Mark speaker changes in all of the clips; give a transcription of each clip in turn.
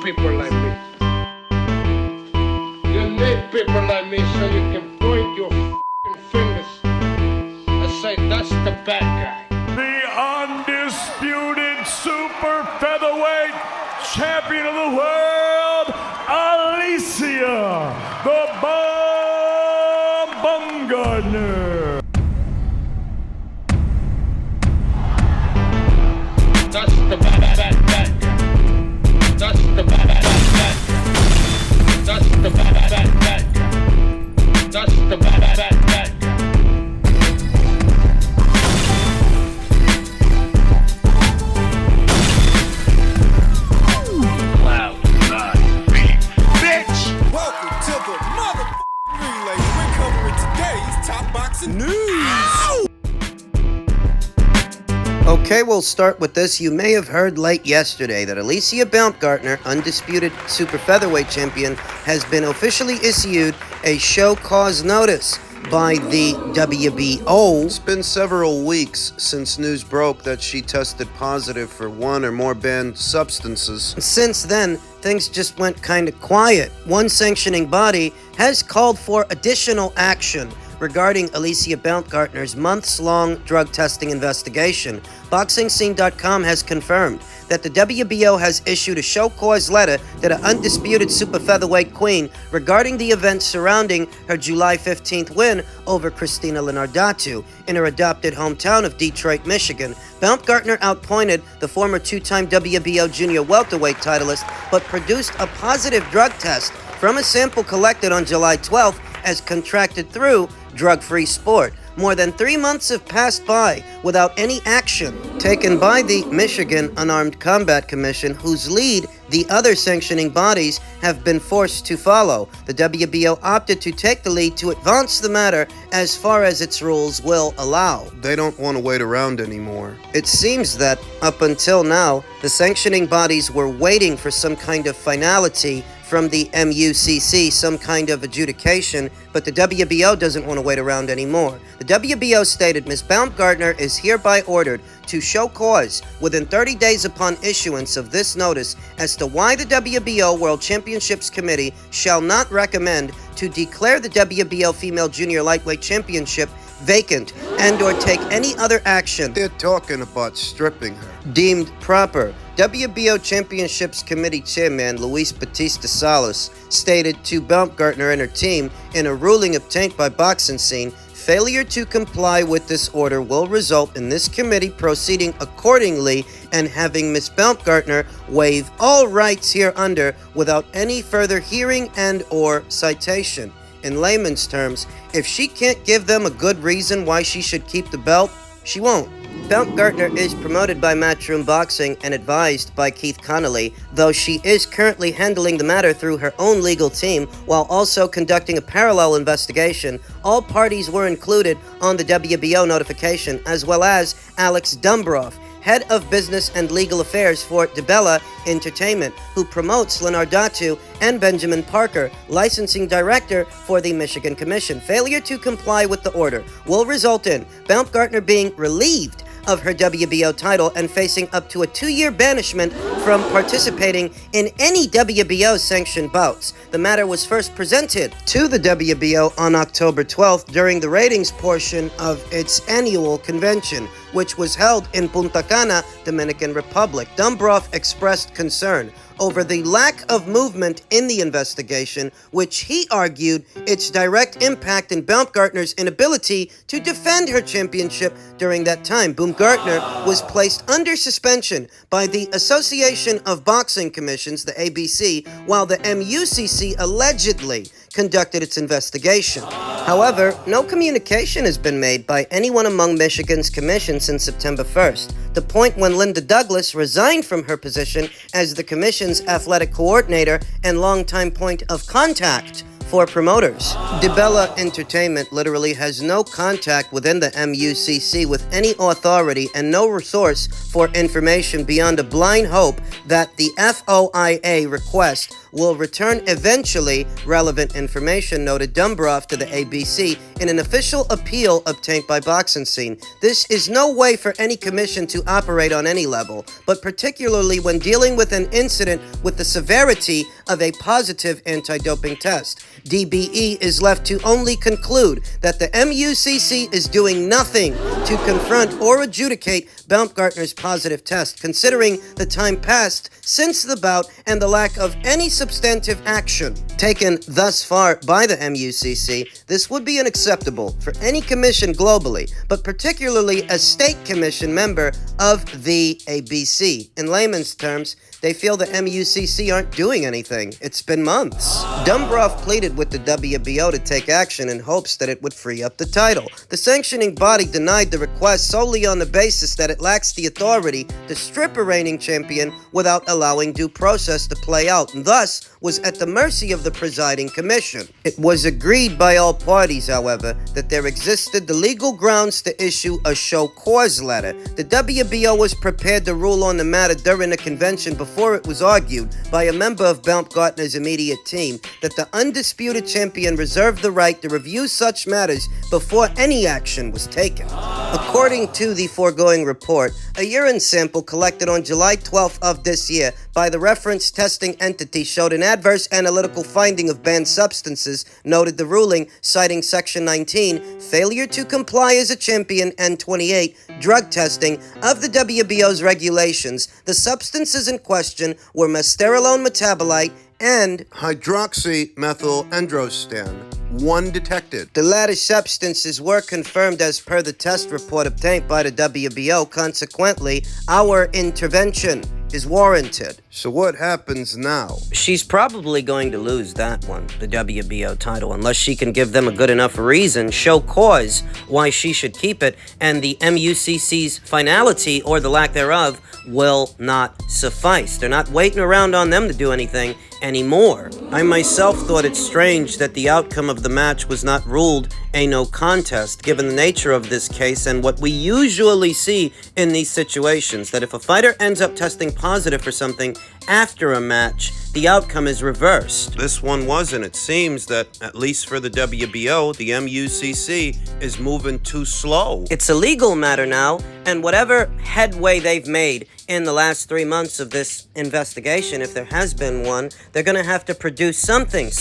Speaker 1: people like me. You need people like me so you can point your f***ing fingers and say, that's the bad guy.
Speaker 2: The undisputed super featherweight champion of the world, Alicia, the Baumgardner.
Speaker 1: That's the bad guy. That's the bad guy. That's the bad guy. That's the bad guy.
Speaker 3: Welcome to the motherfucking relay. We're covering today's top boxing news.
Speaker 4: Okay, we'll start with this. You may have heard late yesterday that Alicia Baumgardner, undisputed super featherweight champion, has been officially issued a show-cause notice by the WBO.
Speaker 5: It's been several weeks since news broke that she tested positive for one or more banned substances.
Speaker 4: Since then, things just went kind of quiet. One sanctioning body has called for additional action regarding Alicia Baumgardner's months-long drug testing investigation. BoxingScene.com has confirmed that the WBO has issued a show-cause letter to the undisputed super featherweight queen regarding the events surrounding her July 15th win over Christina Linardatu in her adopted hometown of Detroit, Michigan. Baumgardner outpointed the former two-time WBO junior welterweight titleist, but produced a positive drug test from a sample collected on July 12th as contracted through drug-free sport. More than 3 months have passed by without any action taken by the Michigan Unarmed Combat Commission, whose lead the other sanctioning bodies have been forced to follow. The WBO opted to take the lead to advance the matter as far as its rules will allow.
Speaker 5: They don't want to wait around anymore.
Speaker 4: It seems that up until now, the sanctioning bodies were waiting for some kind of finality from the MUCC, some kind of adjudication, but the WBO doesn't want to wait around anymore. The WBO stated Ms. Baumgardner is hereby ordered to show cause within 30 days upon issuance of this notice as to why the WBO World Championships Committee shall not recommend to declare the WBO Female Junior Lightweight Championship vacant and or take any other action
Speaker 5: They're talking about stripping her.
Speaker 4: deemed proper. WBO Championships Committee Chairman Luis Batista Salas stated to Baumgardner and her team in a ruling obtained by Boxing Scene, failure to comply with this order will result in this committee proceeding accordingly and having Ms. Baumgardner waive all rights hereunder without any further hearing and or citation. In layman's terms, if she can't give them a good reason why she should keep the belt, she won't. Baumgardner is promoted by Matchroom Boxing and advised by Keith Connolly, though she is currently handling the matter through her own legal team while also conducting a parallel investigation. All parties were included on the WBO notification, as well as Alex Dumbroff, head of business and legal affairs for DeBella Entertainment, who promotes Linardatu, and Benjamin Parker, licensing director for the Michigan Commission. Failure to comply with the order will result in Baumgardner being relieved of her WBO title and facing up to a 2-year banishment from participating in any WBO sanctioned bouts. The matter was first presented to the WBO on October 12th during the ratings portion of its annual convention, which was held in Punta Cana, Dominican Republic. Dumbroff expressed concern over the lack of movement in the investigation, which he argued its direct impact in Baumgardner's inability to defend her championship during that time. Baumgardner was placed under suspension by the Association of Boxing Commissions, the ABC, while the MUCC allegedly conducted its investigation. However, no communication has been made by anyone among Michigan's commission since September 1st, the point when Linda Douglas resigned from her position as the commission's athletic coordinator and longtime point of contact for promoters. DeBella Entertainment literally has no contact within the MUCC with any authority and no resource for information beyond a blind hope that the FOIA request will return eventually relevant information, noted Dumbrov to the ABC in an official appeal obtained by Boxing Scene. This is no way for any commission to operate on any level, but particularly when dealing with an incident with the severity of a positive anti-doping test. DBE is left to only conclude that the MUCC is doing nothing to confront or adjudicate Baumgardner's positive test, considering the time passed since the bout and the lack of any substantive action taken thus far by the MUCC. This would be unacceptable for any commission globally, but particularly a state commission member of the ABC. In layman's terms, they feel the MUCC aren't doing anything. It's been months. Dumbrov pleaded with the WBO to take action in hopes that it would free up the title. The sanctioning body denied the request solely on the basis that it lacks the authority to strip a reigning champion without allowing due process to play out, and thus was at the mercy of the presiding commission. It was agreed by all parties, however, that there existed the legal grounds to issue a show-cause letter. The WBO was prepared to rule on the matter during the convention before it was argued by a member of Baumgardner's immediate team that the undisputed champion reserved the right to review such matters before any action was taken. According to the foregoing report, a urine sample collected on July 12th of this year by the reference testing entity showed an adverse analytical finding of banned substances, noted the ruling, citing Section 19, failure to comply as a champion, and 28, drug testing of the WBO's regulations. The substances in question were mesterolone metabolite and
Speaker 5: hydroxymethylandrostan. One detected.
Speaker 4: The latter substances were confirmed as per the test report obtained by the WBO. Consequently, our intervention is warranted.
Speaker 5: So what happens now?
Speaker 4: She's probably going to lose that one, the WBO title, unless she can give them a good enough reason, show cause why she should keep it, and the MUCC's finality, or the lack thereof, will not suffice. They're not waiting around on them to do anything anymore. I myself thought it strange that the outcome of the match was not ruled a no contest, given the nature of this case and what we usually see in these situations, that if a fighter ends up testing positive for something after a match, the outcome is reversed.
Speaker 5: This one wasn't. It seems that, at least for the WBO, the MUCC is moving too slow.
Speaker 4: It's a legal matter now, and whatever headway they've made in the last 3 months of this investigation, if there has been one, they're going to have to produce something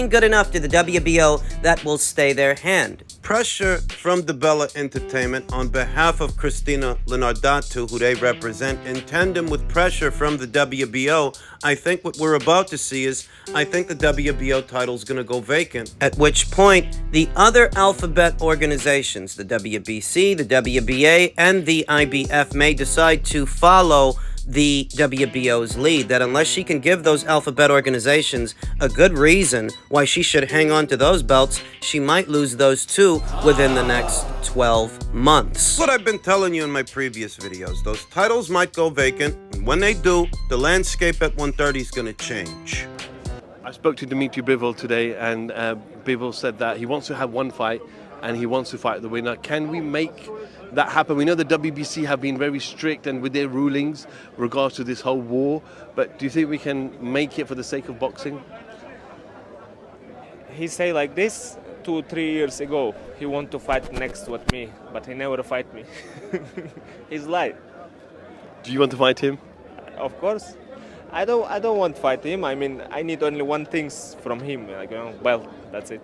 Speaker 4: good enough to the WBO that will stay their hand.
Speaker 5: Pressure from the Bella Entertainment on behalf of Christina Leonardatu, who they represent, in tandem with pressure from the WBO, I think what we're about to see is, I think the WBO title's going to go vacant.
Speaker 4: At which point, the other alphabet organizations, the WBC, the WBA, and the IBF may decide to follow the WBO's lead, that unless she can give those alphabet organizations a good reason why she should hang on to those belts, she might lose those too within the next 12 months.
Speaker 5: What I've been telling you in my previous videos, those titles might go vacant, and when they do, the landscape at 130 is going to change.
Speaker 6: I spoke to Bivol today, and Bivol said that he wants to have one fight and he wants to fight the winner. Can we make that happen? We know the WBC have been very strict and with their rulings regards to this whole war, but do you think we can make it for the sake of boxing?
Speaker 7: He say like this 2-3 years ago. He want to fight next with me, but he never fight me. He's lied.
Speaker 6: Do you want to fight him?
Speaker 7: Of course. I don't want to fight him. I mean, I need only one thing from him. Like, well, that's it.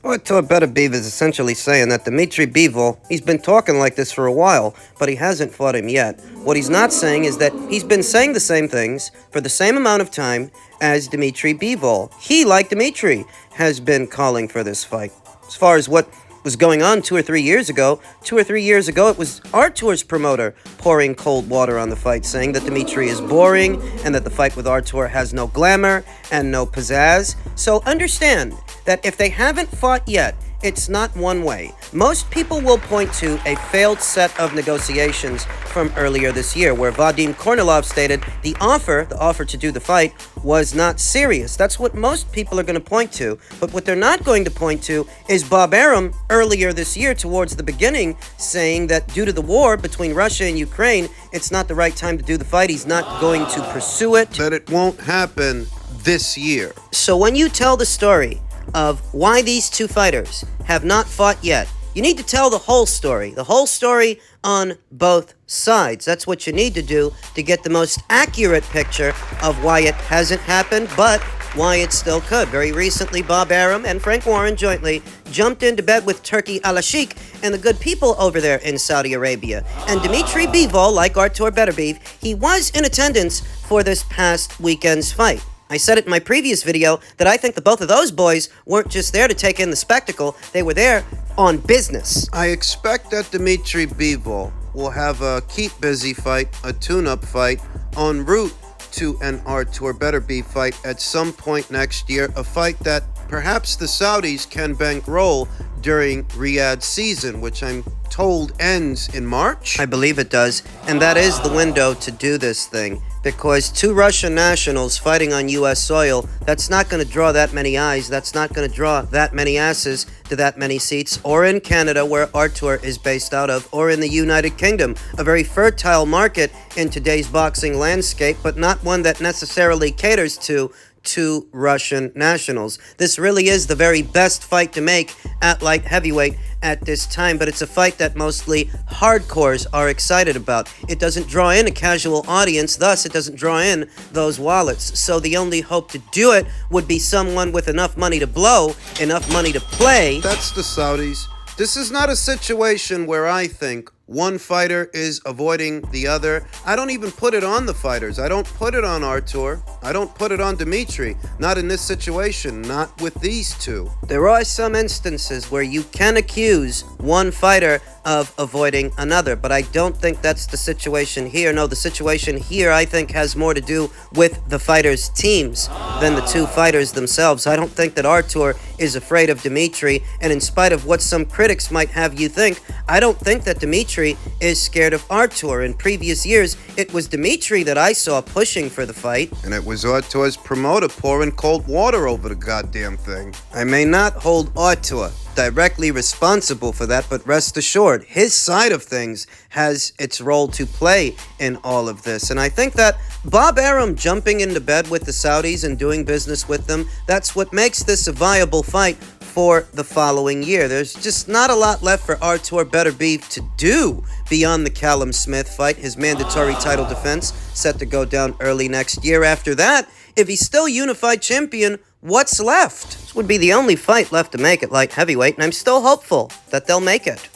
Speaker 4: What Beterbiev is essentially saying that Dmitry Bivol, he's been talking like this for a while, but he hasn't fought him yet. What he's not saying is that he's been saying the same things for the same amount of time as Dmitry Bivol. He, like Dmitry, has been calling for this fight. As far as what was going on 2 or 3 years ago, it was Artur's promoter pouring cold water on the fight, saying that Dmitry is boring and that the fight with Artur has no glamour and no pizzazz. So understand that if they haven't fought yet, it's not one way. Most people will point to a failed set of negotiations from earlier this year, where Vadim Kornilov stated the offer to do the fight, was not serious. That's what most people are going to point to. But what they're not going to point to is Bob Arum earlier this year, towards the beginning, saying that due to the war between Russia and Ukraine, it's not the right time to do the fight. He's not going to pursue it.
Speaker 5: That it won't happen this year.
Speaker 4: So when you tell the story of why these two fighters have not fought yet, you need to tell the whole story on both sides. That's what you need to do to get the most accurate picture of why it hasn't happened, but why it still could. Very recently, Bob Arum and Frank Warren jointly jumped into bed with Turki Al-Sheikh and the good people over there in Saudi Arabia. And Dmitry Bivol, like Artur Beterbiev, he was in attendance for this past weekend's fight. I said it in my previous video that I think that both of those boys weren't just there to take in the spectacle, they were there on business.
Speaker 5: I expect that Dmitry Bivol will have a keep busy fight, a tune-up fight, en route to an Artur Beterbiev fight at some point next year, a fight that perhaps the Saudis can bankroll during Riyadh season, which I'm told ends in March.
Speaker 4: I believe it does, and that is the window to do this thing, because two Russian nationals fighting on U.S. soil, that's not going to draw that many eyes, that's not going to draw that many asses to that many seats, or in Canada, where Artur is based out of, or in the United Kingdom, a very fertile market in today's boxing landscape, but not one that necessarily caters to two Russian nationals. This really is the very best fight to make at light heavyweight at this time, but it's a fight that mostly hardcores are excited about. It doesn't draw in a casual audience, thus it doesn't draw in those wallets. So the only hope to do it would be someone with enough money to blow, enough money to play.
Speaker 5: That's the Saudis. This is not a situation where I think one fighter is avoiding the other. I don't even put it on the fighters. I don't put it on Artur. I don't put it on Dmitry. Not in this situation. Not with these two.
Speaker 4: There are some instances where you can accuse one fighter of avoiding another, but I don't think that's the situation here. No, the situation here, I think, has more to do with the fighters' teams than the two fighters themselves. I don't think that Artur is afraid of Dmitry, and in spite of what some critics might have you think, I don't think that Dmitry is scared of Artur. In previous years, it was Dmitry that I saw pushing for the fight.
Speaker 5: And it was Artur's promoter pouring cold water over the goddamn thing.
Speaker 4: I may not hold Artur directly responsible for that, but rest assured, his side of things has its role to play in all of this. And I think that Bob Arum jumping into bed with the Saudis and doing business with them, that's what makes this a viable fight for the following year. There's just not a lot left for Artur Beterbiev to do beyond the Callum Smith fight, his mandatory title defense set to go down early next year. After that, if he's still unified champion, what's left? This would be the only fight left to make at light heavyweight, and I'm still hopeful that they'll make it.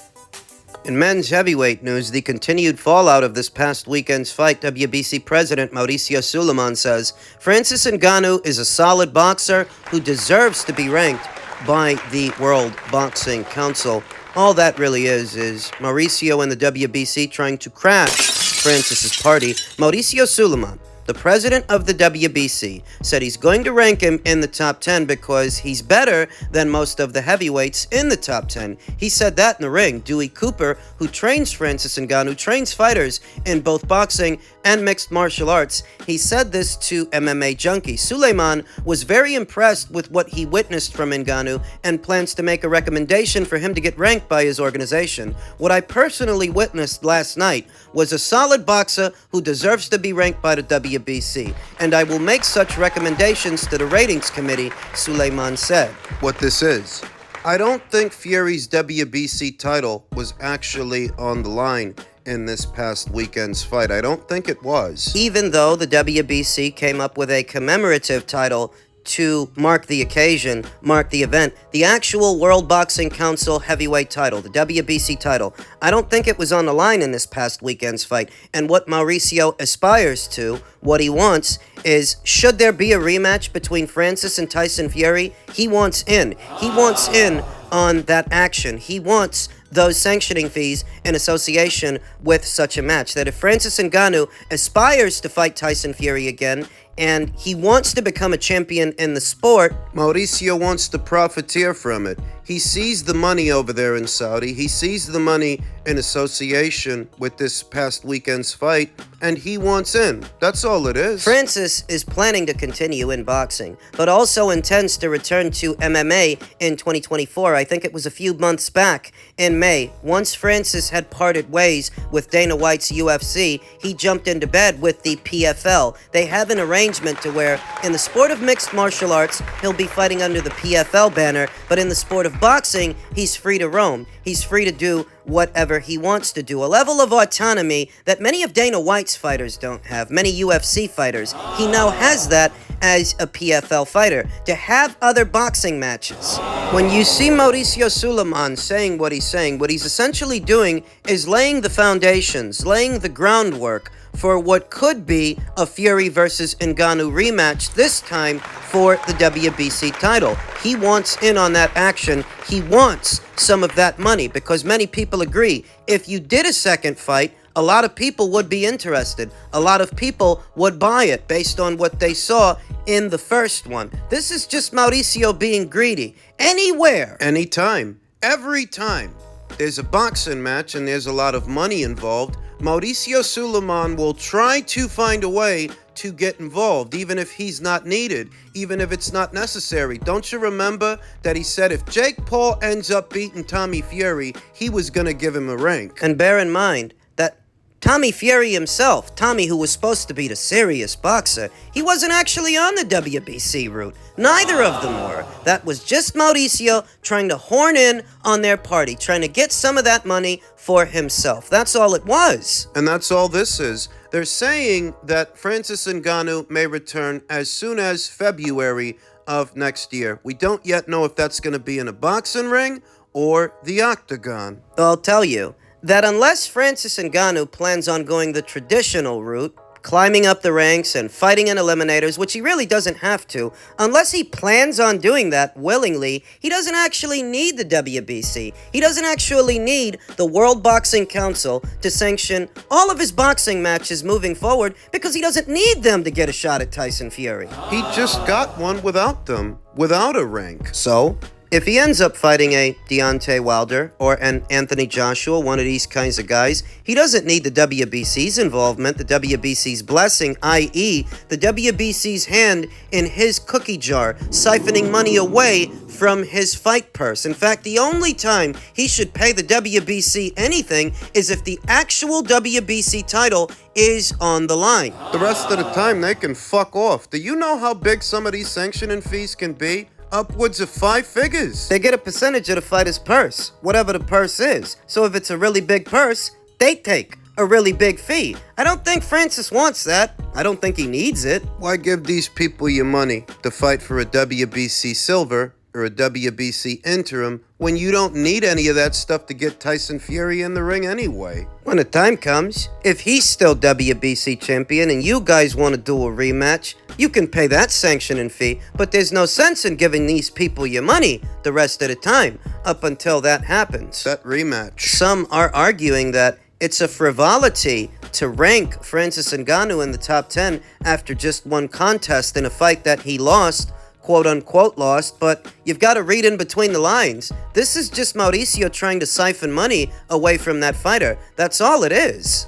Speaker 4: In men's heavyweight news, the continued fallout of this past weekend's fight, WBC President Mauricio Suleiman says Francis Ngannou is a solid boxer who deserves to be ranked by the World Boxing Council. All that really is Mauricio and the WBC trying to crash Francis's party. Mauricio Suleiman, the president of the WBC, said he's going to rank him in the top 10 because he's better than most of the heavyweights in the top 10. He said that in the ring. Dewey Cooper, who trains Francis Ngannou, trains fighters in both boxing and mixed martial arts, he said this to MMA Junkie. Suleiman was very impressed with what he witnessed from Ngannou and plans to make a recommendation for him to get ranked by his organization. What I personally witnessed last night was a solid boxer who deserves to be ranked by the WBC, and I will make such recommendations to the ratings committee, Suleiman said.
Speaker 5: What this is, I don't think Fury's WBC title was actually on the line in this past weekend's fight. I don't think it was.
Speaker 4: Even though the WBC came up with a commemorative title to mark the occasion, mark the event, the actual World Boxing Council heavyweight title, the WBC title, I don't think it was on the line in this past weekend's fight. And what Mauricio aspires to, what he wants, is should there be a rematch between Francis and Tyson Fury, he wants in. He wants in on that action. He wants those sanctioning fees in association with such a match. That if Francis Ngannou aspires to fight Tyson Fury again, and he wants to become a champion in the sport.
Speaker 5: Mauricio wants to profiteer from it. He sees the money over there in Saudi. He sees the money in association with this past weekend's fight, and he wants in. That's all it is.
Speaker 4: Francis is planning to continue in boxing, but also intends to return to MMA in 2024. I think it was a few months back in May. Once Francis had parted ways with Dana White's UFC, he jumped into bed with the PFL. They have an arrangement to where in the sport of mixed martial arts, he'll be fighting under the PFL banner, but in the sport of boxing, he's free to roam. He's free to do whatever he wants to do. A level of autonomy that many of Dana White's fighters don't have. Many UFC fighters. He now has that as a PFL fighter, to have other boxing matches. When you see Mauricio Sulaiman saying what he's essentially doing is laying the foundations, laying the groundwork for what could be a Fury versus Ngannou rematch, this time for the WBC title. He wants in on that action. He wants some of that money because many people agree if you did a second fight, a lot of people would be interested. A lot of people would buy it based on what they saw in the first one. This is just Mauricio being greedy. Anywhere.
Speaker 5: Anytime. Every time there's a boxing match and there's a lot of money involved, Mauricio Sulaiman will try to find a way to get involved, even if he's not needed, even if it's not necessary. Don't you remember that he said if Jake Paul ends up beating Tommy Fury, he was going to give him a rank?
Speaker 4: And bear in mind that Tommy Fury himself, Tommy who was supposed to be the serious boxer, he wasn't actually on the WBC route. Neither of them were. That was just Mauricio trying to horn in on their party, trying to get some of that money for himself. That's all it was.
Speaker 5: And that's all this is. They're saying that Francis Ngannou may return as soon as February of next year. We don't yet know if that's going to be in a boxing ring or the octagon.
Speaker 4: I'll tell you that unless Francis Ngannou plans on going the traditional route, climbing up the ranks and fighting in eliminators, which he really doesn't have to, unless he plans on doing that willingly, he doesn't actually need the WBC. He doesn't actually need the World Boxing Council to sanction all of his boxing matches moving forward because he doesn't need them to get a shot at Tyson Fury.
Speaker 5: He just got one without them, without a rank.
Speaker 4: So, if he ends up fighting a Deontay Wilder or an Anthony Joshua, one of these kinds of guys, he doesn't need the WBC's involvement, the WBC's blessing, i.e. the WBC's hand in his cookie jar, siphoning money away from his fight purse. In fact, the only time he should pay the WBC anything is if the actual WBC title is on the line.
Speaker 5: The rest of the time, they can fuck off. Do you know how big some of these sanctioning fees can be? Upwards of 5 figures.
Speaker 4: They get a percentage of the fighter's purse, whatever the purse is. So if it's a really big purse, they take a really big fee. I don't think Francis wants that. I don't think he needs it.
Speaker 5: Why give these people your money to fight for a WBC silver or a WBC interim when you don't need any of that stuff to get Tyson Fury in the ring anyway?
Speaker 4: When the time comes, if he's still WBC champion and you guys want to do a rematch, you can pay that sanctioning fee, but there's no sense in giving these people your money the rest of the time up until that happens.
Speaker 5: That rematch.
Speaker 4: Some are arguing that it's a frivolity to rank Francis Ngannou in the top 10 after just one contest in a fight that he lost, quote-unquote lost, but you've got to read in between the lines. This is just Mauricio trying to siphon money away from that fighter. That's all it is.